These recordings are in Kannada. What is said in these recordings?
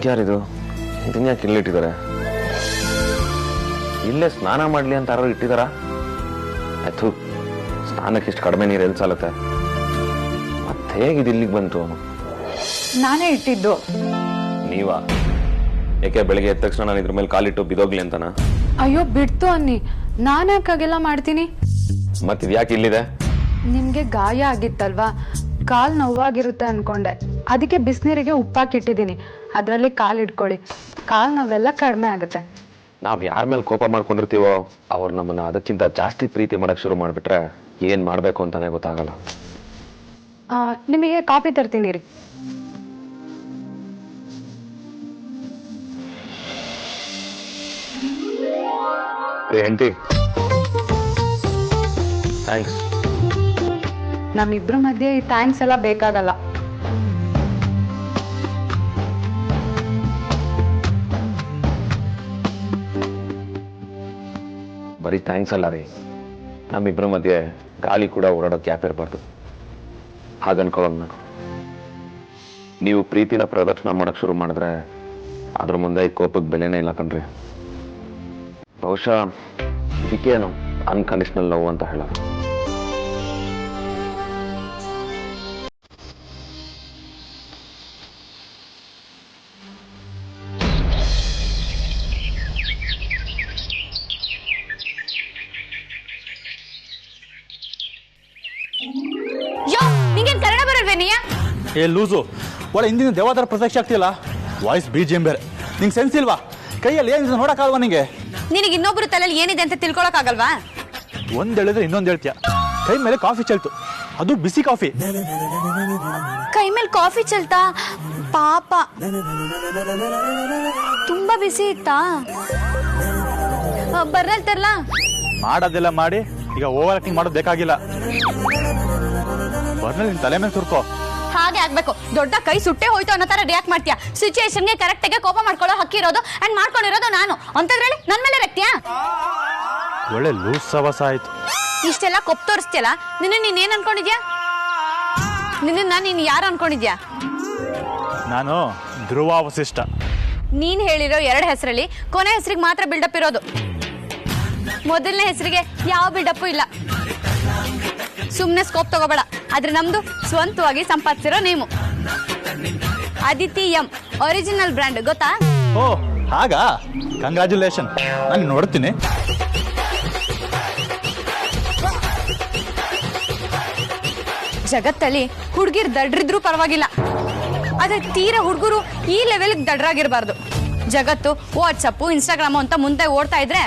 ಇದ್ಯಾರಿದು ಇದನ್ನ ಯಾಕೆ ಇಲ್ಲಿಟ್ಟಿದ್ದಾರೆ ಇಲ್ಲೇ ಸ್ನಾನ ಮಾಡ್ಲಿ ಅಂತ ಯಾರು ಇಟ್ಟಿದಾರ ಆಯ್ತು ಸ್ನಾನಕ್ಕೆ ಇಷ್ಟು ಕಡಿಮೆ ನೀರು ಎಲ್ಲಿ ಸಾಲುತ್ತೆ ಮತ್ತೆ ಹೇಗಿದ್ದು ಇಲ್ಲಿಗೆ ಬಂತು ನಾನೇ ಇಟ್ಟಿದ್ದು ನೀವಾ ಯಾಕೆ ಬೆಳಿಗ್ಗೆ ಎದ್ದ ತಕ್ಷಣ ನಾನು ಇದ್ರ ಮೇಲೆ ಕಾಲಿಟ್ಟು ಬಿದೋಗ್ಲಿ ಅಂತನ ಅಯ್ಯೋ ಬಿಡ್ತು ಅನ್ನಿ ನಾನು ಯಾಕಾಗೆಲ್ಲ ಮಾಡ್ತೀನಿ ಮತ್ತಿದ್ ಯಾಕೆ ಇಲ್ಲಿದೆ ನಿಮ್ಗೆ ಗಾಯ ಆಗಿತ್ತಲ್ವಾ ಕಾಲ್ ನೋವಾಗಿರುತ್ತೆ ಅನ್ಕೊಂಡೆ ಅದಕ್ಕೆ ಬಿಸಿನೀರಿಗೆ ಉಪ್ಪಾಕಿಟ್ಟಿದ್ದೀನಿ ಅದರಲ್ಲಿ ಕಾಲ್ ಇಟ್ಕೊಳ್ಳಿ ಕಾಲ್ ನೋವೆಲ್ಲ ಕಡಿಮೆ ಆಗುತ್ತೆ ನಾವ್ ಯಾರ ಮೇಲೆ ಕೋಪ ಮಾಡ್ಕೊಂಡಿರ್ತೀವೋ ಅವ್ರು ನಮ್ಮನ್ನ ಅದಕ್ಕಿಂತ ಜಾಸ್ತಿ ಪ್ರೀತಿ ಮಾಡಕ್ ಶುರು ಮಾಡ್ಬಿಟ್ರೆ ಏನ್ ಮಾಡ್ಬೇಕು ಅಂತಾನೆ ಗೊತ್ತಾಗಲ್ಲ ನಿಮಗೆ ಕಾಫಿ ತರ್ತೀನಿ ರೀ ಹೆಂಡತಿ ಥ್ಯಾಂಕ್ಸ್ ನಮ್ಮಿಬ್ರ ಮಧ್ಯೆ ಈ ಥ್ಯಾಂಕ್ಸ್ ಎಲ್ಲ ಬೇಕಾಗಲ್ಲ ಬರೀ ಥ್ಯಾಂಕ್ಸ್ ಅಲ್ಲ ರೀ ನಮ್ಮಿಬ್ರ ಮಧ್ಯೆ ಗಾಳಿ ಕೂಡ ಓಡಾಡೋ ಗ್ಯಾಪ್ ಇರಬಾರ್ದು ಹಾಗನ್ಕೊಳ್ಳೋಣ ನಾನು ನೀವು ಪ್ರೀತಿನ ಪ್ರದರ್ಶನ ಮಾಡಕ್ ಶುರು ಮಾಡಿದ್ರೆ ಅದ್ರ ಮುಂದೆ ಈ ಕೋಪಕ್ಕೆ ಬೆಲೆನೇ ಇಲ್ಲ ಕಣ್ರಿ ಬಹುಶಃ ಇದಕ್ಕೇನು ಅನ್ಕಂಡೀಷನಲ್ ಲವ್ ಅಂತ ಹೇಳೋದು ಏ ಲೂಸು ಒಳ್ಳೆ ಹಿಂದಿನ ದೇವಾದರ ಪ್ರತ್ಯಕ್ಷ ಆಗ್ತಿಲ್ಲ ವಾಯ್ಸ್ BGM ಬೇರೆ ನಿಂಗೆ ಸೆನ್ಸ್ ಇಲ್ವಾ ಕೈಯಲ್ಲಿ ಏನಿದೆ ನೋಡಕ್ಕಾಗಲ್ವಾ ನಿಂಗೆ ನಿನಗೆ ಇನ್ನೊಬ್ರು ತಲೆಯಲ್ಲಿ ಏನಿದೆ ಅಂತ ತಿಳ್ಕೊಳಕ್ಕಾಗಲ್ವಾ ಒಂದ್ ಹೇಳಿದ್ರೆ ಇನ್ನೊಂದು ಹೇಳ್ತೀಯ ಕೈ ಮೇಲೆ ಕಾಫಿ ಚೆಲ್ತು ಅದು ಬಿಸಿ ಕಾಫಿ ಕೈ ಮೇಲೆ ಕಾಫಿ ಚೆಲ್ತಾ ಪಾಪ ತುಂಬಾ ಬಿಸಿ ಇತ್ತಾ ಬರ್ರಲ್ತಾರಲ್ಲ ಮಾಡೋದೆಲ್ಲ ಮಾಡಿ ಈಗ ಓವರ್ ಆಕ್ಟಿಂಗ್ ಮಾಡೋದು ಬೇಕಾಗಿಲ್ಲ ಬರ್ನಲ್ಲಿ ನಿನ್ ತಲೆ ಮೇಲೆ ಸುರ್ಕೋ ಹಾಗೆ ಆಗ್ಬೇಕು ದೊಡ್ಡ ಕೈ ಸುಟ್ಟೆ ಹೋಯ್ತು ಅನ್ನೋ ತರ ರಿಯಾಕ್ಟ್ ಮಾಡ್ತೀಯಾ ಸಿಚುಯೇಷನ್ಗೆ ಕರೆಕ್ಟ್ ಆಗಿ ಕೋಪ ಮಾಡ್ಕೊಳ್ಳೋ ಹಕ್ಕಿ ಇರೋದು ಅಂಡ್ ಮಾಡ್ಕೊಂಡಿರೋದು ನಾನು ಅಂತದ್ರಲ್ಲಿ ನನ್ ಮೇಲೆ ರಕ್ತಿಯಾ ಒಳ್ಳೆ ಲೂಸ್ ಸವಸ ಆಯ್ತು ಇಷ್ಟೆಲ್ಲ ಕೊಪ್ ತೋರಿಸ್ತಿಯಲ್ಲ ನೀನೇನ್ ಅನ್ಕೊಂಡಿದ್ಯಾ ನೀನ್ ಯಾರು ಅನ್ಕೊಂಡಿದ್ಯಾ ನಾನು ಧ್ರುವ ವಸಿಷ್ಠ ನೀನ್ ಹೇಳಿರೋ 2 ಹೆಸರಲ್ಲಿ ಕೊನೆ ಹೆಸರಿಗೆ ಮಾತ್ರ ಬಿಲ್ಡಪ್ ಇರೋದು ಮೊದಲನೇ ಹೆಸರಿಗೆ ಯಾವ ಬಿಲ್ಡಪ್ ಇಲ್ಲ ಸುಮ್ನೆ ಸ್ಕೋಪ್ ತಗೋಬೇಡ ಆದ್ರೆ ನಮ್ದು ಸ್ವಂತವಾಗಿ ಸಂಪಾದಿಸಿರೋ name Aditi M original brand ಗೊತ್ತಾ ಓ ಹಾಗಾ ಕಂಗ್ರಾಚುಲೇಷನ್ ನಾನು ನೋಡ್ತೀನಿ ಜಗತ್ತಲ್ಲಿ ಹುಡುಗಿರ್ ದಡ್ರಿದ್ರು ಪರವಾಗಿಲ್ಲ ಆದ್ರೆ ತೀರಾ ಹುಡುಗರು ಈ ಲೆವೆಲ್ಗೆ ದಡ್ರಾಗಿರ್ಬಾರ್ದು ಜಗತ್ತು ವಾಟ್ಸಪ್ ಇನ್ಸ್ಟಾಗ್ರಾಮ್ ಅಂತ ಮುಂದೆ ಓಡ್ತಾ ಇದ್ರೆ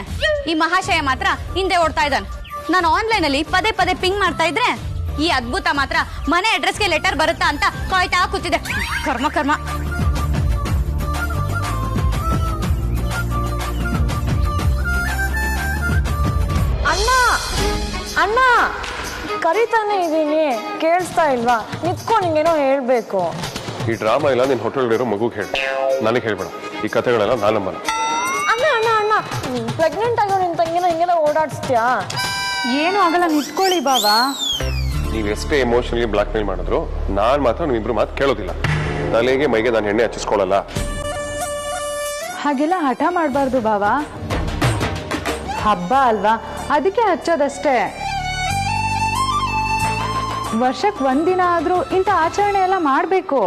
ಈ ಮಹಾಶಯ ಮಾತ್ರ ಹಿಂದೆ ಓಡ್ತಾ ಇದ್ದಾನೆ ನಾನು ಆನ್ಲೈನ್ ಅಲ್ಲಿ ಪದೇ ಪದೇ ಪಿಂಗ್ ಮಾಡ್ತಾ ಇದ್ರೆ ಈ ಅದ್ಭುತ ಮಾತ್ರ ಮನೆ ಅಡ್ರೆಸ್ಗೆ ಲೆಟರ್ ಬರುತ್ತಾ ಅಂತ ಕಾಯ್ತಾ ಕೂತಿದೆ ಕರ್ಮ ಕರ್ಮ ಅಣ್ಣ ಅಣ್ಣ ಕರಿತಾನೆ ಇದೀನಿ ಕೇಳಿಸ್ತಾ ಇಲ್ವಾ ನಿತ್ಕೊ ನಿಂಗೇನೋ ಹೇಳ್ಬೇಕು ಈ ಡ್ರಾಮಾ ಇಲ್ಲ ನಿನ್ ಹೋಟೆಲ್ಗಿರೋ ಮಗುಗೆ ಹೇಳಿ ನನಗೆ ಹೇಳ್ಬೇಡ ಈ ಕಥೆಗಳೆಲ್ಲ ನಾನು ನಂಬಲ್ಲ ಅಣ್ಣ ಅಣ್ಣ ಅಣ್ಣ ಪ್ರೆಗ್ನೆಂಟ್ ಆಗೋ ನಿನ್ ತಂಗಿನ ಹಿಂಗೆಲ್ಲ ಓಡಾಡಿಸ್ತೀಯಾ ಏನು ಆಗಲ್ಲ ನಿಂತ್ಕೊಳ್ಳಿ ಬಾಬಾ ನೀವು ಎಷ್ಟೇ ಎಮೋಷನಲಿ ಬ್ಲಾಕ್ ಮೇಲ್ ಮಾಡಿದ್ರು ನಾನು ಮಾತ್ರ ನೀವಿಬ್ರು ಮಾತು ಕೇಳೋದಿಲ್ಲ ತಲೆಗೆ ಮೈಗೆ ನಾನು ಎಣ್ಣೆ ಹಚ್ಚಿಸ್ಕೊಳ್ಳಲ್ಲ ಹಾಗೆಲ್ಲ ಹಠ ಮಾಡಬಾರ್ದು ಬಾಬಾ ಹಬ್ಬ ಅಲ್ವಾ ಅದಕ್ಕೆ ಹಚ್ಚೋದಷ್ಟೇ ವರ್ಷಕ್ಕೆ ಒಂದಿನ ಆದ್ರೂ ಇಂಥ ಆಚರಣೆ ಎಲ್ಲ ಮಾಡಬೇಕು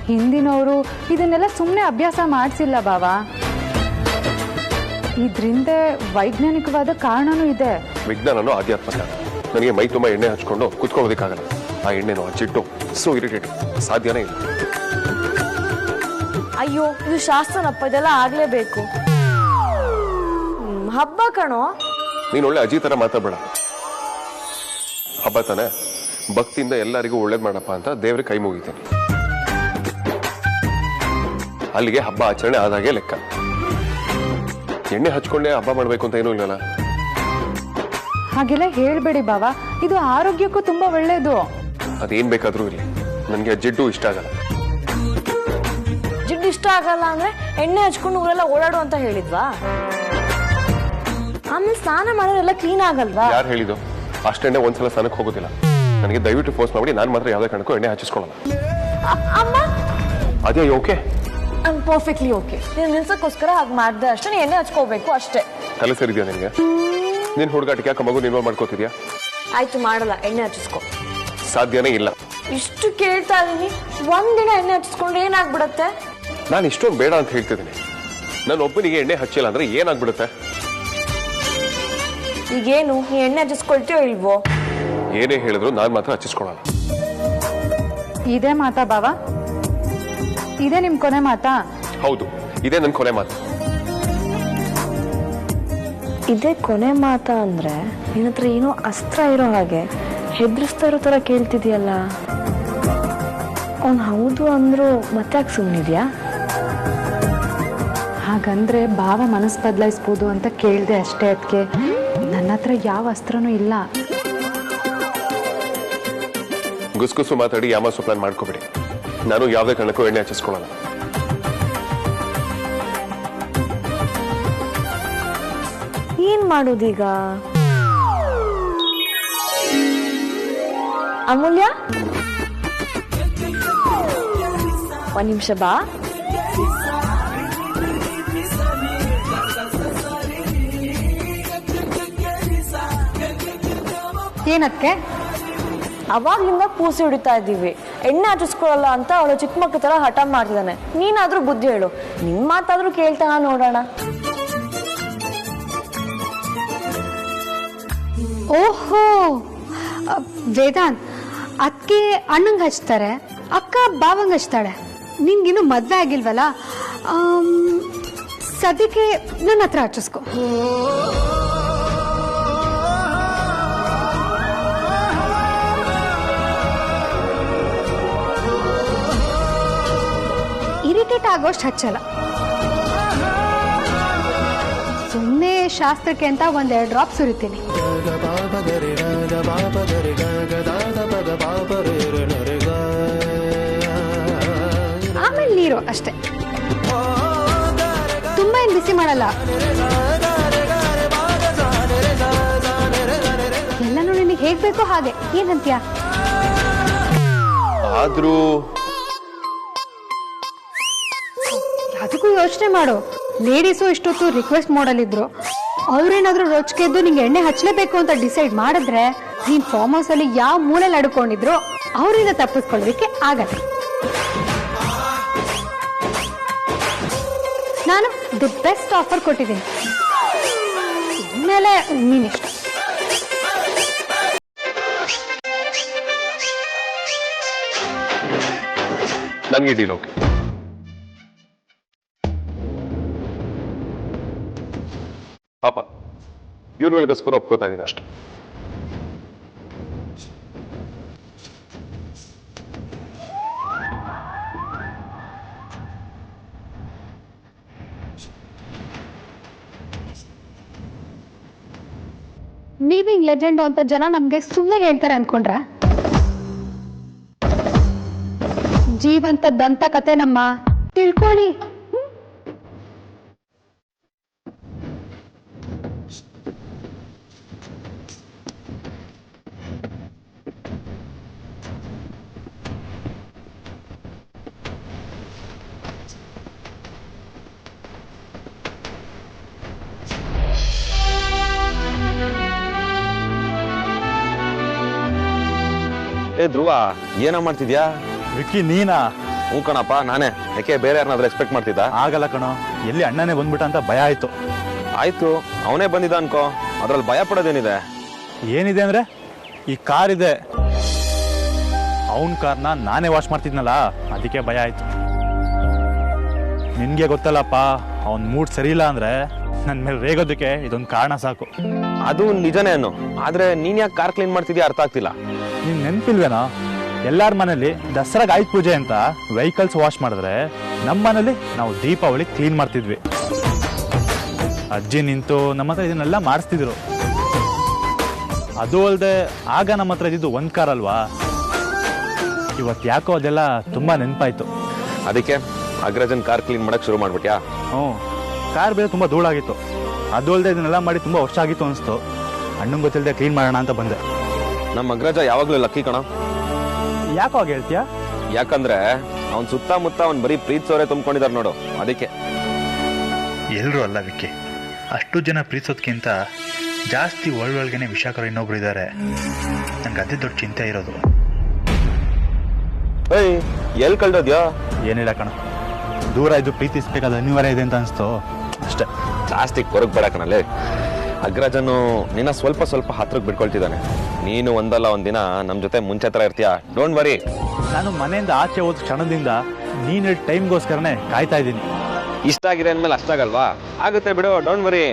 ಹಿಂದಿನವರು ಇದನ್ನೆಲ್ಲ ಸುಮ್ಮನೆ ಅಭ್ಯಾಸ ಮಾಡಿಸಿಲ್ಲ ಬಾಬಾ ಇದ್ರಿಂದ ವೈಜ್ಞಾನಿಕವಾದ ಕಾರಣನೂ ಇದೆ ವಿಜ್ಞಾನನೂ ಆಧ್ಯಾತ್ಮಿಕ ನನಗೆ ಮೈ ತುಂಬ ಎಣ್ಣೆ ಹಚ್ಕೊಂಡು ಕುತ್ಕೊಳ್ಳೋದಕ್ಕಾಗಲ್ಲ ಆ ಎಣ್ಣೆನೂ ಹಚ್ಚಿಟ್ಟು ಸೊ ಇರಿಟೇಟ್ ಸಾಧ್ಯನೇ ಇಲ್ಲ ಅಯ್ಯೋ ಇದು ಶಾಸ್ತ್ರನಪ್ಪ ಇದೆಲ್ಲ ಆಗ್ಲೇಬೇಕು ಹಬ್ಬ ಕಣೋ ನೀನು ಒಳ್ಳೆ ಅಜಿ ಥರ ಮಾತಾಡಬೇಡ ಹಬ್ಬ ತಾನೆ ಭಕ್ತಿಯಿಂದ ಎಲ್ಲರಿಗೂ ಒಳ್ಳೇದು ಮಾಡಪ್ಪ ಅಂತ ದೇವ್ರಿಗೆ ಕೈ ಮುಗಿತೀನಿ ಅಲ್ಲಿಗೆ ಹಬ್ಬ ಆಚರಣೆ ಆದಾಗೆ ಲೆಕ್ಕ ಎಣ್ಣೆ ಹಚ್ಕೊಂಡೆ ಹಬ್ಬ ಮಾಡ್ಬೇಕು ಅಂತ ಏನೂ ಇಲ್ಲಲ್ಲ ಹಾಗೆಲ್ಲ ಹೇಳ್ಬೇಡಿ ಬಾಬಾ ಇದು ಆರೋಗ್ಯಕ್ಕೂ ತುಂಬಾ ಒಳ್ಳೇದು ಅದೇನ್ ಬೇಕಾದ್ರೂ ಇರಲಿ ನನಗೆ ಜಿಡ್ಡು ಇಷ್ಟ ಆಗಲ್ಲ ಜಿಡ್ಡು ಇಷ್ಟ ಆಗಲ್ಲ ಅಂದ್ರೆ ಎಣ್ಣೆ ಹಚ್ಕೊಂಡು ಊರೆಲ್ಲ ಓಡಾಡು ಅಂತ ಹೇಳಿದ್ವಾ ಆಮೇಲೆ ಸ್ನಾನ ಮಾಡೋರೆಲ್ಲ ಕ್ಲೀನ್ ಆಗಲ್ವಾ ಯಾರು ಹೇಳಿದ್ದು ಅಷ್ಟೆಣ್ಣೆ ಒಂದ್ಸಲ ಸ್ನಾನಕ್ಕೆ ಹೋಗೋದಿಲ್ಲ ನನಗೆ ದಯವಿಟ್ಟು ಫೋರ್ಸ್ ಮಾಡಿ ನಾನು ಮಾತ್ರ ಯಾವುದೇ ಕಾರಣಕ್ಕೂ ಎಣ್ಣೆ ಹಚ್ಚಿಸ್ಕೊಳ್ಳಲ್ಲ ಅಮ್ಮ ಅದೇ okay I am perfectly okay. ನೀನು ನಿಲ್ಸಕ್ಕೋಸ್ಕರ ಹಾಗೆ ಮಾಡಿದೆ ಅಷ್ಟೇ. ನೀನು ಎಣ್ಣೆ ಹಚ್ಕೋಬೇಕು ಅಷ್ಟೇ. ತಲೆ ಸೇರಿದ್ಯಾ ನಿನಗೆ? ನೀನು ಹುಡುಗಾಟಕ್ಕೆ ಯಾಕೆ ಮಗು ನೀನು ಮಾಡ್ಕೋತಿದ್ಯಾ? ಆಯ್ತು, ಮಾಡಲ್ಲ. ಎಣ್ಣೆ ಹಚ್ಚಿಸ್ಕೊ. ಸಾಧ್ಯನೇ ಇಲ್ಲ. ಇಷ್ಟು ಕೇಳ್ತಾ ಇದೀನಿ, ಒಂದಿನ ಎಣ್ಣೆ ಹಚ್ಚಿಸ್ಕೊಂಡ್ರೆ ಏನಾಗ್ಬಿಡತ್ತೆ? ನಾನು ಇಷ್ಟೊಂದು ಬೇಡ ಅಂತ ಹೇಳ್ತಿದ್ದೀನಿ. ನಾನು ಒಬ್ಬನಿಗೆ ಎಣ್ಣೆ ಹಚ್ಚಿಲ್ಲ ಅಂದ್ರೆ ಏನಾಗ್ಬಿಡುತ್ತೆ? ಈಗೇನು, ನೀ ಎಣ್ಣೆ ಹಚ್ಚಿಸ್ಕೊಳ್ತೀಯೋ ಇಲ್ವೋ? ಏನೇ ಹೇಳಿದ್ರು ನಾನು ಮಾತ್ರ ಹಚ್ಚಿಸ್ಕೊಳಲ್ಲ. ಇದೇ ಮಾತಾ ಬಾವ? ಇದೇ ನಿಮ್ ಕೊನೆ ಮಾತಾ? ಹೌದು, ಇದೇ ನನ್ನ ಕೊನೆ ಮಾತು. ಇದೇ ಕೊನೆ ಮಾತಾ ಅಂದ್ರೆ ನಿನ್ನ ಹತ್ರ ಏನೋ ಅಸ್ತ್ರ ಇರೋ ಹಾಗೆ ಹೆದರಿಸ್ತಾ ಇರೋ ತರ ಕೇಳ್ತಿದ್ಯಲ್ಲ. ಅವ್ನು ಹೌದು ಅಂದ್ರು ಮತ್ತೆ ಯಾಕೆ ಸುಮ್ಮನಿದ್ಯಾ? ಹಾಗಂದ್ರೆ ಭಾವ ಮನಸ್ಸು ಬದಲಾಯಿಸ್ಬೋದು ಅಂತ ಕೇಳಿದೆ ಅಷ್ಟೇ. ಅದಕ್ಕೆ ನನ್ನ ಹತ್ರ ಯಾವ ಅಸ್ತ್ರನೂ ಇಲ್ಲ. ಗುಸ್ಗುಸು ಮಾತಾಡಿ ಯಾಮಾಸು ಪ್ಲಾನ್ ಮಾಡ್ಕೋಬೇಡಿ. ನಾನು ಯಾವುದೇ ಕಾರಣಕ್ಕೂ ಎಣ್ಣೆ ಹಚ್ಚಿಸ್ಕೊಳ್ಳಲ್ಲ. ಏನ್ ಮಾಡೋದೀಗ? ಅಮೂಲ್ಯ, ಒಂದ್ ನಿಮಿಷ ಬಾ. ಏನಕ್ಕೆ? ಅವಾಗ್ಲಿಂದ ಪೂಸಿ ಹೊಡಿತಾ ಇದ್ದೀವಿ. ಎಣ್ಣೆ ಹಚ್ಚಿಸ್ಕೊಳ್ಳಲ್ಲ ಅಂತ ಅವಳು ಚಿಕ್ಕ ಮಕ್ಕಳ ತರ ಹಠ ಮಾಡ್ತಿದ್ದಾನೆ. ನೀನಾದ್ರೂ ಬುದ್ಧಿ ಹೇಳು. ನಿನ್ ಮಾತಾದ್ರೂ ಕೇಳ್ತಾನ ನೋಡೋಣ. ಓಹೋ, ವೇದಾಂತ್, ಅಕ್ಕೆ ಅಣ್ಣಂಗೆ ಹಚ್ತಾರೆ, ಅಕ್ಕ ಬಾವಂಗೆ ಹಚ್ತಾಳೆ. ನಿನ್ಗಿನ್ನೂ ಮದ್ವೆ ಆಗಿಲ್ವಲ್ಲ, ಸದ್ಯಕ್ಕೆ ನನ್ನ ಹತ್ರ ಹಚ್ಚಿಸ್ಕೊ. ಇರಿಟೇಟ್ ಆಗೋಷ್ಟು ಹಚ್ಚಲ್ಲ. ಸುಮ್ಮನೆ ಶಾಸ್ತ್ರಕ್ಕೆ ಅಂತ ಒಂದೆರಡು ಡ್ರಾಪ್ ಸುರಿತೀನಿ. ಆಮೇಲೆ ನೀರು ಅಷ್ಟೇ. ತುಂಬಾ ಏನು ಬಿಸಿ ಮಾಡಲ್ಲ. ಎಲ್ಲನೂ ನಿನಗೆ ಹೇಗ್ ಬೇಕೋ ಹಾಗೆ. ಏನಂತೀಯ? ಆದ್ರೂ ಅದಕ್ಕೂ ಯೋಚನೆ ಮಾಡು. ಲೇಡೀಸು ಇಷ್ಟೊತ್ತು ರಿಕ್ವೆಸ್ಟ್ ಮಾಡಲಿದ್ರು. ಅವ್ರೇನಾದ್ರೂ ರೊಚ್ಕೆದ್ದು ನಿಂಗೆ ಎಣ್ಣೆ ಹಚ್ಚಲೇಬೇಕು ಅಂತ ಡಿಸೈಡ್ ಮಾಡಿದ್ರೆ ನೀನ್ ಫಾರ್ಮ್ ಹೌಸ್ ಅಲ್ಲಿ ಯಾವ ಮೂಲೆಯಲ್ಲಿ ಅಡ್ಕೊಂಡಿದ್ರು ಅವರಿಂದ ತಪ್ಪಿಸ್ಕೊಳ್ಳೋದಕ್ಕೆ ಆಗಲ್ಲ. ನಾನು ದಿ ಬೆಸ್ಟ್ ಆಫರ್ ಕೊಟ್ಟಿದ್ದೀನಿ. ಇನ್ಮೇಲೆ ನೀನಿಷ್ಟ. ನನಗೆ ಡೀಲ್ ಓಕೆ. ಪಾಪ ಇವ್ರುಗಳಿಗೋಸ್ಕರ ಒಪ್ಕೋತಾ ಇದ್ದೀನಿ ಅಷ್ಟೆ. ನೀವಿಂಗ್ ಲೆಜೆಂಡ್ ಅಂತ ಜನ ನಮ್ಗೆ ಸುಮ್ಮನೆ ಹೇಳ್ತಾರೆ ಅನ್ಕೊಂಡ್ರ? ಜೀವಂತ ದಂತ ಕತೆ ನಮ್ಮ ತಿಳ್ಕೊಳ್ಳಿ. ಏ ಧ್ರುವ, ಏನೋ ಮಾಡ್ತಿದ್ಯಾ? ವಿಕ್ಕಿ ನೀನಾ? ಹ್ಞೂ ಕಣಪ್ಪ, ನಾನೇ. ಯಾಕೆ ಬೇರೆ ಯಾರನ್ನಾದ್ರೂ ಎಕ್ಸ್ಪೆಕ್ಟ್ ಮಾಡ್ತಿದ್ದ? ಆಗಲ್ಲ ಕಣೋ, ಎಲ್ಲಿ ಅಣ್ಣನೇ ಬಂದ್ಬಿಟ್ಟ ಅಂತ ಭಯ ಆಯ್ತು. ಆಯ್ತು, ಅವನೇ ಬಂದಿದ್ದ ಅನ್ಕೋ, ಅದ್ರಲ್ಲಿ ಭಯ ಪಡೋದೇನಿದೆ? ಏನಿದೆ ಅಂದ್ರೆ ಈ ಕಾರ್ ಇದೆ, ಅವನ್ ಕಾರ್ನ ನಾನೇ ವಾಶ್ ಮಾಡ್ತಿದ್ನಲ್ಲ, ಅದಕ್ಕೆ ಭಯ ಆಯ್ತು. ನಿನ್ಗೆ ಗೊತ್ತಲ್ಲಪ್ಪ, ಅವನ್ ಮೂಡ್ ಸರಿ ಇಲ್ಲ ಅಂದ್ರೆ ನನ್ನ ಮೇಲೆ ರೇಗೋದಕ್ಕೆ ಇದೊಂದು ಕಾರಣ ಸಾಕು. ಅದು ನಿಜನೇ ಅನ್ನು, ಆದ್ರೆ ನೀನ್ ಯಾಕೆ ಕಾರ್ ಕ್ಲೀನ್ ಮಾಡ್ತಿದ್ಯಾ ಅರ್ಥ ಆಗ್ತಿಲ್ಲ. ನೀನ್ ನೆನ್ಪಿಲ್ವೇನೋ, ಎಲ್ಲಾರ ಮನೇಲಿ ದಸರಾಗ ಆಯ್ತು ಪೂಜೆ ಅಂತ ವೆಹಿಕಲ್ಸ್ ವಾಶ್ ಮಾಡಿದ್ರೆ ನಮ್ಮ ಮನೇಲಿ ನಾವು ದೀಪಾವಳಿ ಕ್ಲೀನ್ ಮಾಡ್ತಿದ್ವಿ. ಅಜ್ಜಿ ನಿಂತು ನಮ್ಮ ಹತ್ರ ಇದನ್ನೆಲ್ಲ ಮಾಡಿಸ್ತಿದ್ರು. ಅದು ಅಲ್ಲದೆ ಆಗ ನಮ್ಮ ಹತ್ರ ಇದ್ದಿದ್ದು ಒಂದು ಕಾರ್ ಅಲ್ವಾ, ಇವತ್ತು ಯಾಕೋ ಅದೆಲ್ಲ ತುಂಬಾ ನೆನಪಾಯ್ತು. ಅದಕ್ಕೆ ಅಗ್ರಜನ್ ಕಾರ್ ಕ್ಲೀನ್ ಮಾಡಕ್ ಶುರು ಮಾಡ್ಬಿಟ್ಯಾ? ಹ್ಞೂ, ಕಾರ್ ಬೇರೆ ತುಂಬ ಧೂಳಾಗಿತ್ತು. ಅದು ಅಲ್ಲದೆ ಇದನ್ನೆಲ್ಲ ಮಾಡಿ ತುಂಬ ವರ್ಷ ಆಗಿತ್ತು ಅನಿಸ್ತು. ಅಣ್ಣಂಗೆ ಗೊತ್ತಿಲ್ಲದೆ ಕ್ಲೀನ್ ಮಾಡೋಣ ಅಂತ ಬಂದೆ. ನಮ್ಮ ಅಗ್ರಜ ಯಾವಾಗ್ಲೂ ಲಕ್ಕಿ ಕಣ. ಯಾಕೋ ಹಾಗೆ ಹೇಳ್ತೀಯಾ? ಯಾಕಂದ್ರೆ ಅವನ್ ಸುತ್ತಮುತ್ತ ಅವ್ನ್ ಬರೀ ಪ್ರೀತಿಸೋರೆ ತುಂಬ್ಕೊಂಡಿದಾರೆ ನೋಡು, ಅದಕ್ಕೆ. ಎಲ್ಲರೂ ಅಲ್ಲ ವಿಕ್ಕಿ, ಅಷ್ಟು ಜನ ಪ್ರೀತಿಸೋದ್ಕಿಂತ ಜಾಸ್ತಿ ಒಳೊಳಗೇನೆ ವಿಷಾಕರ ಇನ್ನೊಬ್ರು ಇದ್ದಾರೆ. ನಂಗೆ ಅದೇ ದೊಡ್ಡ ಚಿಂತೆ ಇರೋದು. ಏಯ್, ಎಲ್ ಕಳ್ದೋದ್ಯಾ? ಏನಿಲ್ಲ ಕಣ, ದೂರ ಇದ್ದು ಪ್ರೀತಿಸ್ಬೇಕಾದ ಅನಿವಾರ್ಯ ಇದೆ ಅಂತ ಅನಿಸ್ತು ಅಷ್ಟೇ. ಜಾಸ್ತಿ ಕೊರಗ್ ಬೇಡ ಕಣಲ್ಲೇ. ಅಗ್ರಜನು ನಿನ್ನ ಸ್ವಲ್ಪ ಸ್ವಲ್ಪ ಹತ್ರಕ್ಕೆ ಬಿಟ್ಕೊಳ್ತಿದ್ದಾನೆ. ನೀನು ಒಂದಲ್ಲ ಒಂದಿನ ನಮ್ ಜೊತೆ ಮುಂಚೆ ತರ ಇರ್ತೀಯ, ಡೋಂಟ್ ವರಿ. ನಾನು ಮನೆಯಿಂದ ಆಚೆ ಹೋದ ಕ್ಷಣದಿಂದ ನೀನು ಟೈಮ್ಗೋಸ್ಕರನೇ ಕಾಯ್ತಾ ಇದ್ದೀನಿ. ಇಷ್ಟ ಆಗಿದೆ ಅಂದ್ಮೇಲೆ ಅಷ್ಟಾಗಲ್ವಾ? ಆಗುತ್ತೆ ಬಿಡು, ಡೋಂಟ್ ವರಿ.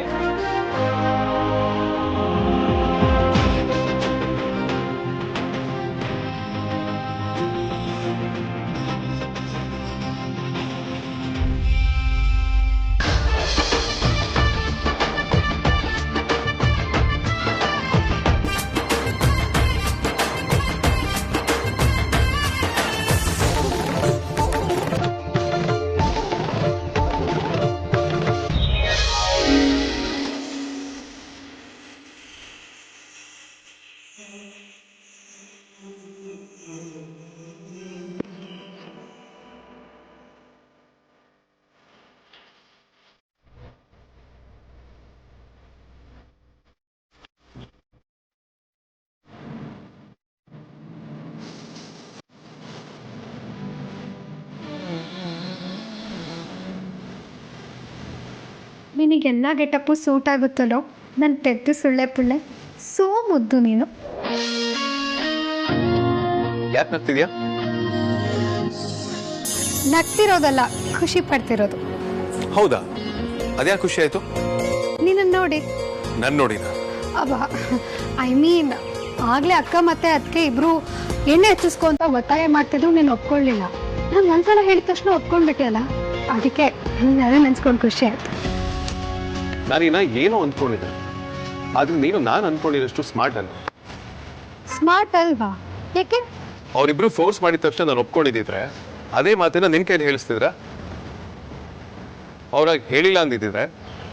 ನಿನಗೆಲ್ಲ ಗೆಟಪ್ಪು ಸೂಟ್ ಆಗುತ್ತಲ್ಲೋ ನನ್ನ ಪೆದ್ದು ಸುಳ್ಳೆ ಪುಳ್ಳೆ. ಸೋ ಮುದ್ದು ನೀನು. ಯಾಕೆ ನಗ್ತಿದ್ಯಾ? ನಗ್ತಿರೋದಲ್ಲ, ಖುಷಿ ಪಡ್ತಿರೋದು. ಹೌದಾ? ಅದ್ಯಾಕೆ ಖುಷಿ ಆಯ್ತು? ನಿನ್ನ ನೋಡಿ. ನನ್ ನೋಡಿದ? ಅಬ್ಬಾ, ಐ ಮೀನ್ ಆಗ್ಲೇ ಅಕ್ಕ ಮತ್ತೆ ಅದಕ್ಕೆ ಇಬ್ರು ಎಣ್ಣೆ ಹಚ್ಚಿಸ್ಕೊ ಅಂತ ಒತ್ತಾಯ ಮಾಡ್ತಿದ್ರು, ನೀನು ಒಪ್ಕೊಳ್ಳಿಲ್ಲ. ನಾನು ಒಂದ್ಸಲ ಹೇಳಿದ ತಕ್ಷಣ ಒಪ್ಕೊಂಡ್ಬಿಟ್ಟೆಯಲ್ಲ, ಅದಕ್ಕೆ ಅದೇ ನೆನ್ಸ್ಕೊಂಡು ಖುಷಿ ಆಯ್ತು. ನಾನೀನ ಏನೋ ಅಂದ್ಕೊಂಡಿದ್ದೆ, ಆದ್ರೆ ನೀನು ನಾನು ಅಂದ್ಕೊಂಡಿರೋಷ್ಟು ಸ್ಮಾರ್ಟ್ ಅಲ್ಲ. ಸ್ಮಾರ್ಟ್ ಅಲ್ವಾ? ಯಾಕೆ? ಅವರಿಬ್ರು ಫೋರ್ಸ್ ಮಾಡಿದ ತಕ್ಷಣ ನಾನು ಒಪ್ಕೊಂಡಿದ್ದಿದ್ರೆ ಅದೇ ಮಾತನ್ನ ನಿನ್ ಕೈಲಿ ಹೇಳಿಸ್ತಿದ್ರ? ಅವ್ರಾಗ ಹೇಳಿಲ್ಲ ಅಂದಿದ್ರೆ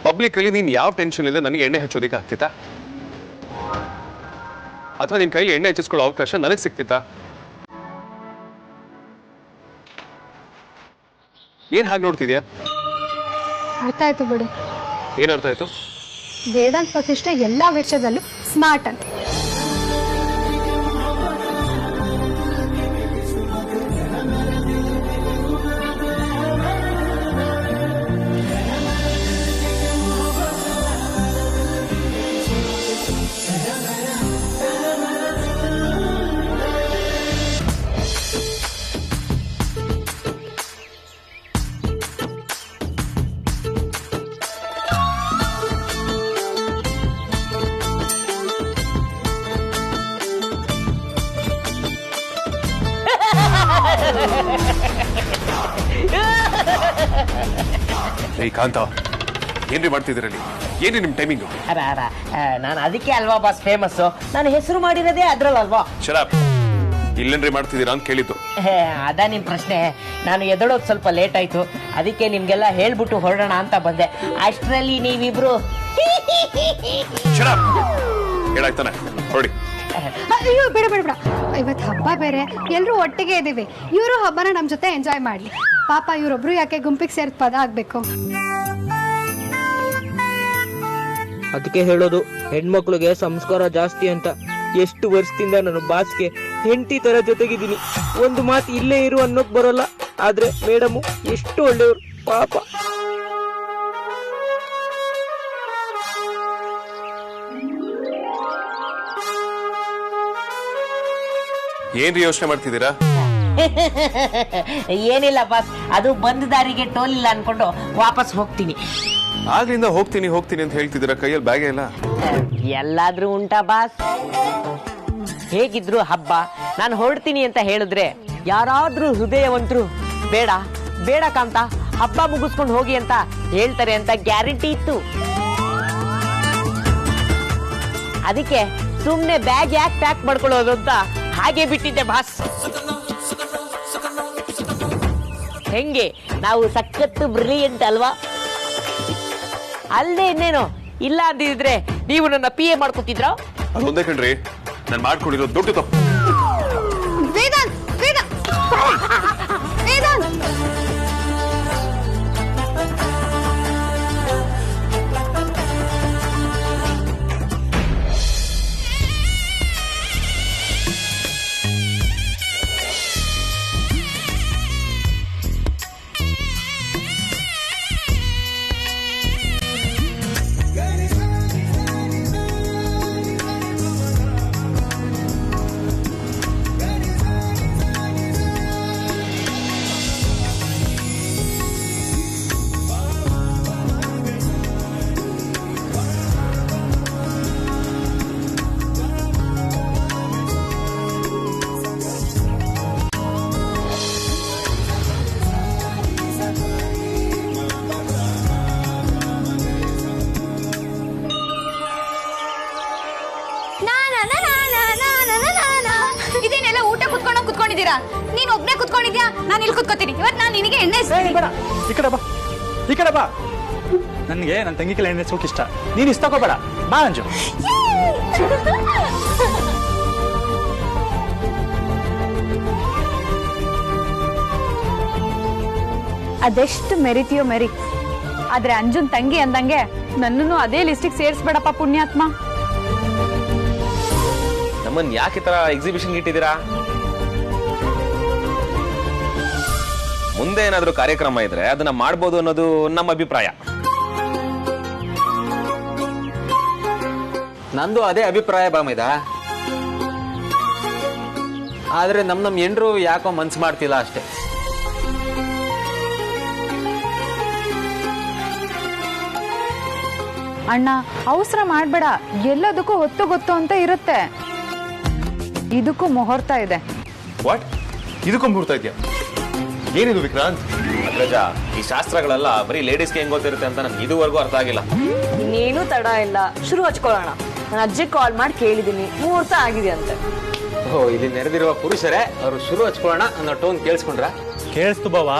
ಪಬ್ಲಿಕ್ ಅಲ್ಲಿ ನೀನ್ ಯಾವ ಟೆನ್ಷನ್ ಇದೆ ನನಗೆ ಎಣ್ಣೆ ಹಚ್ಚೋದಿಕ್ಕೆ ಆಗ್ತಿತ್ತಾ? ಅಥವಾ ನಿನ್ ಕೈಲಿ ಎಣ್ಣೆ ಹಚ್ಚಿಸ್ಕೊಳ್ಳೋ ಅವಕಾಶ ನನಗೆ ಸಿಕ್ತಿತ್ತಾ? ಏನ್ ಹಾಗೆ ನೋಡ್ತಿದ್ಯಾ? ಅರ್ಥ ಆಯ್ತು ಬಿಡು. ಏನರ್ಥ ಆಯ್ತು? ವೇದಾಂತ್ ಪ್ರತಿಷ್ಠೆ ಎಲ್ಲಾ ವಿಷಯದಲ್ಲೂ ಸ್ಮಾರ್ಟ್ ಅಂತ. ಏಯ್ ಕಾಂತ, ಏನ್ರಿ ಮಾಡ್ತಿದ್ದೀರಲ್ಲಿ? ಏನ್ರಿ ನಿಮ್ ಟೈಮಿಂಗು? ನಾನು ಅದಕ್ಕೆ ಅಲ್ವಾ ಬಾಸ್ ಫೇಮಸ್ಸು. ನಾನು ಹೆಸರು ಮಾಡಿರೋದೇ ಅದ್ರಲ್ಲಲ್ವಾ. ಶರಾಬ್, ಇಲ್ಲೇನ್ರಿ ಮಾಡ್ತಿದ್ದೀರಾ ಅಂತ ಕೇಳಿದ್ದು. ಅದ ನಿಮ್ ಪ್ರಶ್ನೆ. ನಾನು ಎದಳೋದು ಸ್ವಲ್ಪ ಲೇಟ್ ಆಯ್ತು, ಅದಕ್ಕೆ ನಿಮ್ಗೆಲ್ಲ ಹೇಳ್ಬಿಟ್ಟು ಹೊರಡೋಣ ಅಂತ ಬಂದೆ. ಅಷ್ಟರಲ್ಲಿ ನೀವಿಬ್ರು ಶರಾಬ್ ಹೇಳಾಯ್ತಾನೆ, ಹೊರಡಿ. ಅಯ್ಯೋ ಬೇಡ ಬೇಡ ಬೇಡ, ಇವತ್ತು ಹಬ್ಬ ಬೇರೆ, ಎಲ್ಲರೂ ಒಟ್ಟಿಗೆ ಇದ್ದೀವಿ. ಇವರು ಹಬ್ಬನ ನಮ್ಮ ಜೊತೆ ಎಂಜಾಯ್ ಮಾಡಲಿ. ಪಾಪ ಇವರೊಬ್ರು ಯಾಕೆ ಗುಂಪಿಗೆ ಸೇರಿದ ಪದ ಆಗ್ಬೇಕು? ಅದಕ್ಕೆ ಹೇಳೋದು ಹೆಣ್ಮಕ್ಳಿಗೆ ಸಂಸ್ಕಾರ ಜಾಸ್ತಿ ಅಂತ. ಎಷ್ಟು ವರ್ಷದಿಂದ ನಾನು ಬಾಸ್ಗೆ ಹೆಂಡತಿ ತರ ಜೊತೆಗಿದ್ದೀನಿ. ಒಂದು ಮಾತು ಇಲ್ಲೇ ಇರು ಅನ್ನೋಕ್ ಬರೋಲ್ಲ, ಆದ್ರೆ ಮೇಡಮು ಎಷ್ಟು ಒಳ್ಳೆಯವರು ಪಾಪ. ಏನ್ರಿ ಯೋಚನೆ ಮಾಡ್ತಿದ್ದೀರಾ? ಏನಿಲ್ಲ ಬಾಸ್, ಅದು ಬಂದ ದಾರಿಗೆ ಟೋಲಿಲ್ಲ ಅನ್ಕೊಂಡು ವಾಪಸ್ ಹೋಗ್ತೀನಿ. ಆಗ್ಲಿಂದ ಹೋಗ್ತೀನಿ ಹೋಗ್ತೀನಿ ಅಂತ ಹೇಳ್ತಿದ್ದೀರಾ, ಕೈಯಲ್ಲಿ ಬ್ಯಾಗೇ ಇಲ್ಲ. ಎಲ್ಲಾದ್ರೂ ಉಂಟಾ ಬಾಸ್? ಹೇಗಿದ್ರು ಹಬ್ಬ. ನಾನು ಹೊರಡ್ತೀನಿ ಅಂತ ಹೇಳಿದ್ರೆ ಯಾರಾದ್ರೂ ಹೃದಯವಂತರು ಬೇಡ ಬೇಡ ಕಾಂತ, ಹಬ್ಬ ಮುಗಿಸ್ಕೊಂಡು ಹೋಗಿ ಅಂತ ಹೇಳ್ತಾರೆ ಅಂತ ಗ್ಯಾರಂಟಿ ಇತ್ತು. ಅದಕ್ಕೆ ಸುಮ್ನೆ ಬ್ಯಾಗ್ ಯಾಕೆ ಪ್ಯಾಕ್ ಮಾಡ್ಕೊಳ್ಳೋದು ಅಂತ ಹಾಗೆ ಬಿಟ್ಟಿದ್ದೆ ಬಾಸ್. ಹೆಂಗೆ ನಾವು ಸಖತ್ತು ಬ್ರಿಲಿಯಂಟ್ ಅಲ್ವಾ? ಅಲ್ಲದೆ ಇನ್ನೇನು, ಇಲ್ಲ ಅಂದಿದ್ರೆ ನೀವು ನನ್ನ PA ಮಾಡ್ಕೊತಿದ್ರ? ಅದೊಂದೇ ಕಣ್ರಿ ನಾನು ಮಾಡ್ಕೊಂಡಿರೋ ದೊಡ್ಡ ತಪ್ಪು. ವೇದಾಂತ್ ವೇದಾಂತ್ ವೇದಾಂತ್ ಇದೇನೆಲ್ಲ ಊಟ ಕುತ್ಕೊಂಡಿದ್ದೀರಾ? ನೀನ್ ಒಬ್ನೇ ಕುತ್ಕೊಂಡಿದ್ಯಾ? ನಾನು ಇಲ್ಲಿ ಕುತ್ಕೋತೀನಿ. ಇವತ್ತು ನಾನು ನಿನಗೆ ಎಣ್ಣೆ ಬೇಡ, ಈ ಕಡೆ ಬಾ, ಈ ಕಡೆ ಬಾ. ನನಗೆ ನನ್ನ ತಂಗಿ ಕೈಲಿ ಎಣ್ಣೆ ಸೋಕ್ ಇಷ್ಟ. ನೀನು ಇಷ್ಟ ತಗೋಬೇಡ. ಬಾ ಅಂಜು. ಅದೆಷ್ಟು ಮೆರಿತೀಯೋ ಮೆರಿ, ಆದ್ರೆ ಅಂಜುನ್ ತಂಗಿ ಅಂದಂಗೆ ನನ್ನನ್ನು ಅದೇ ಲಿಸ್ಟಿಗೆ ಸೇರಿಸ್ಬೇಡಪ್ಪ ಪುಣ್ಯಾತ್ಮ. ನಮ್ಮನ್ ಯಾಕೆ ಈ ತರ ಎಕ್ಸಿಬಿಷನ್ ಇಟ್ಟಿದ್ದೀರಾ? ಮುಂದೆ ಏನಾದ್ರೂ ಕಾರ್ಯಕ್ರಮ ಇದ್ರೆ ಅದನ್ನ ಮಾಡ್ಬೋದು ಅನ್ನೋದು ನಮ್ಮ ಅಭಿಪ್ರಾಯ. ನಂದು ಅದೇ ಅಭಿಪ್ರಾಯ ಬಾಮೈದ. ಆದ್ರೆ ನಮ್ ಎಂಡ್ರು ಯಾಕೋ ಮನ್ಸು ಮಾಡ್ತಿಲ್ಲ ಅಷ್ಟೇ. ಅಣ್ಣ ಅವಸರ ಮಾಡ್ಬೇಡ, ಎಲ್ಲದಕ್ಕೂ ಹೊತ್ತು ಗೊತ್ತು ಅಂತ ಇರುತ್ತೆ. ಇದಕ್ಕೂ ಮುಹೂರ್ತ ಇದೆ. ವಾಟ್? ಇದಕ್ಕೂ ಮುಹೂರ್ತ ಇದೆಯಾ? ಏನಿದು ವಿಕ್ರಾಂತ್? ಅಗ್ರಜ, ಈ ಶಾಸ್ತ್ರಗಳೆಲ್ಲ ಬರೀ ಲೇಡೀಸ್ಗೆ ಹೆಂಗ್ ಗೊತ್ತಿರುತ್ತೆ ಅಂತ ನನ್ಗೆ ಇದುವರೆಗೂ ಅರ್ಥ ಆಗಿಲ್ಲ. ಇನ್ನೇನು ತಡ ಇಲ್ಲ, ಶುರು ಹಚ್ಕೊಳ್ಳೋಣ. ನಾನು ಅಜ್ಜಿ ಕಾಲ್ ಮಾಡಿ ಕೇಳಿದ್ದೀನಿ, ಮುಹೂರ್ತ ಆಗಿದೆ ಅಂತೆ. ಓ, ಇಲ್ಲಿ ನೆರೆದಿರುವ ಪುರುಷರೇ ಅವರು ಶುರು ಹಚ್ಕೊಳ್ಳೋಣ ಅನ್ನೋ ಟೋನ್ ಕೇಳಿಸ್ಕೊಂಡ್ರ? ಕೇಳಿಸ್ತು ಬಾವಾ,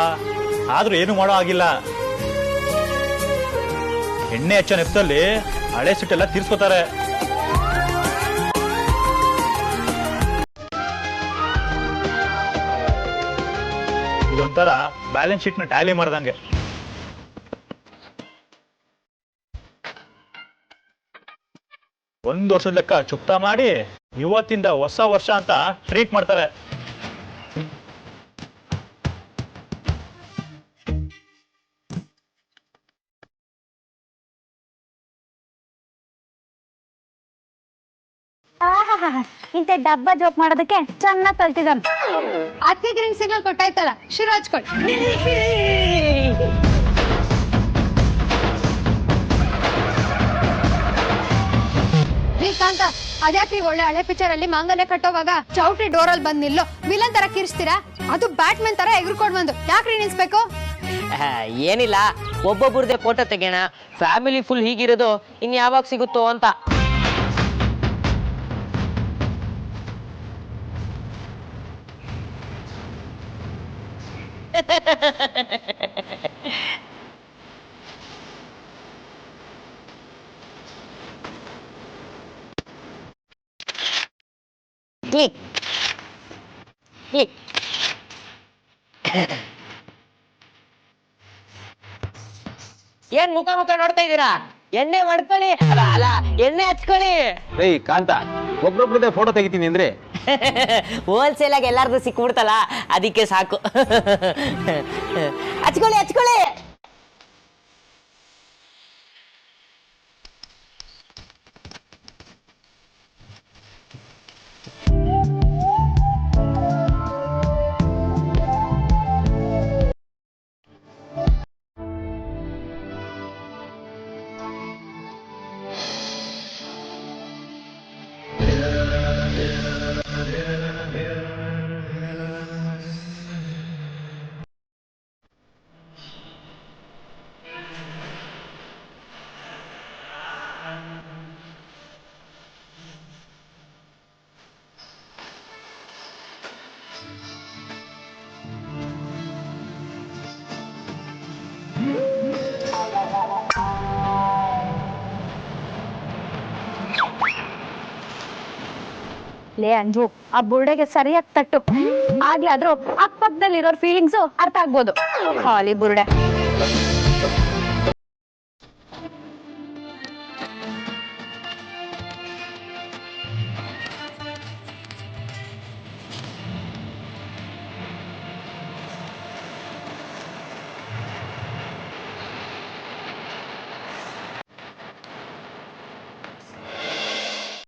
ಆದ್ರೂ ಏನು ಮಾಡೋ ಆಗಿಲ್ಲ. ಎಣ್ಣೆ ಹಚ್ಚೋ ನೆಪದಲ್ಲಿ ಹಳೆ ಸುಟ್ಟೆಲ್ಲ ತೀರ್ಸ್ಕೊತಾರೆ. ಇದೊಂಥರ ಬ್ಯಾಲೆನ್ಸ್ ಶೀಟ್ ನ ಟ್ಯಾಲಿ ಮಾಡ್ದಂಗೆ. ಒಂದು ವರ್ಷದ ಲೆಕ್ಕ ಚುಕ್ತಾ ಮಾಡಿ ಇವತ್ತಿಂದ ಹೊಸ ವರ್ಷ ಅಂತ ಟ್ರೀಟ್ ಮಾಡ್ತಾರೆ. ಇಂತ ಡಬ್ಬ ಜೋಕ್ ಮಾಡೋದಕ್ಕೆ ಚೆನ್ನಾಗಿ ಕಲ್ತಿದ್ದಾನೆ. ಅದಕ್ಕೆ ಗ್ರೀನ್ ಸಿಗ್ನಲ್ ಕೊಟ್ಟಾಯ್ತಲ್ಲ, ಶುರು ಹಚ್ಕೊಳ್ಳಿ. ಶ್ರೀಕಾಂತ, ಅದ್ಯಾಕೆ ಒಳ್ಳೆ ಹಳೆ ಪಿಕ್ಚರ್ ಅಲ್ಲಿ ಮಾಂಗಲ್ಯ ಕಟ್ಟೋವಾಗ ಚೌಟ್ರಿ ಡೋರಲ್ಲಿ ಬಂದ್ ನಿಲ್ಲೋ ವಿಲನ್ ತರ ಕಿರ್ಸ್ತೀರಾ? ಅದು ಬ್ಯಾಟ್ಮನ್ ತರ ಎಗ್ರಿಕೊಂಡು ಬಂದು ಯಾಕ್ರಿ ನಿಲ್ಸ್ಬೇಕು? ಏನಿಲ್ಲ, ಒಬ್ಬೊಬ್ಬರದೇ ಫೋಟೋ ತೆಗೋಣ, ಫ್ಯಾಮಿಲಿ ಫುಲ್ ಹೀಗಿರೋದು ಇನ್ ಯಾವಾಗ ಸಿಗುತ್ತೋ ಅಂತ. Click click. ಏನ್ ಮುಖ ನೋಡ್ತಾ ಇದ್ದೀರಾ? ಎಣ್ಣೆ ಮಾಡ್ಕೊಳ್ಳಿ, ಅಲ್ಲ ಎಣ್ಣೆ ಹಚ್ಕೊಳ್ಳಿ. ಏಯ್ ಕಾಂತ, ಒಬ್ರೊಬ್ರದೇ ಫೋಟೋ ತೆಗಿತೀನಿ ಅಂದ್ರೆ ಹೋಲ್ಸೇಲ್ ಆಗಿ ಎಲ್ಲಾರ್ದು ಸಿಕ್ಬಿಡ್ತಲ್ಲ, ಅದಕ್ಕೆ ಸಾಕು. ಹಚ್ಕೊಳ್ಳಿ ಹಚ್ಕೊಳ್ಳಿ. ಲೇ ಅಂಜು, ಆ ಬುರ್ಡೆಗೆ ಸರಿಯಾಗಿ ತಟ್ಟು, ಆಗ್ಲಾದ್ರೂ ಅಕ್ಕಪಕ್ಕದಲ್ಲಿ ಇರೋರ್ ಫೀಲಿಂಗ್ಸ್ ಅರ್ಥ ಆಗ್ಬೋದು. ಖಾಲಿ ಬುರ್ಡೆ.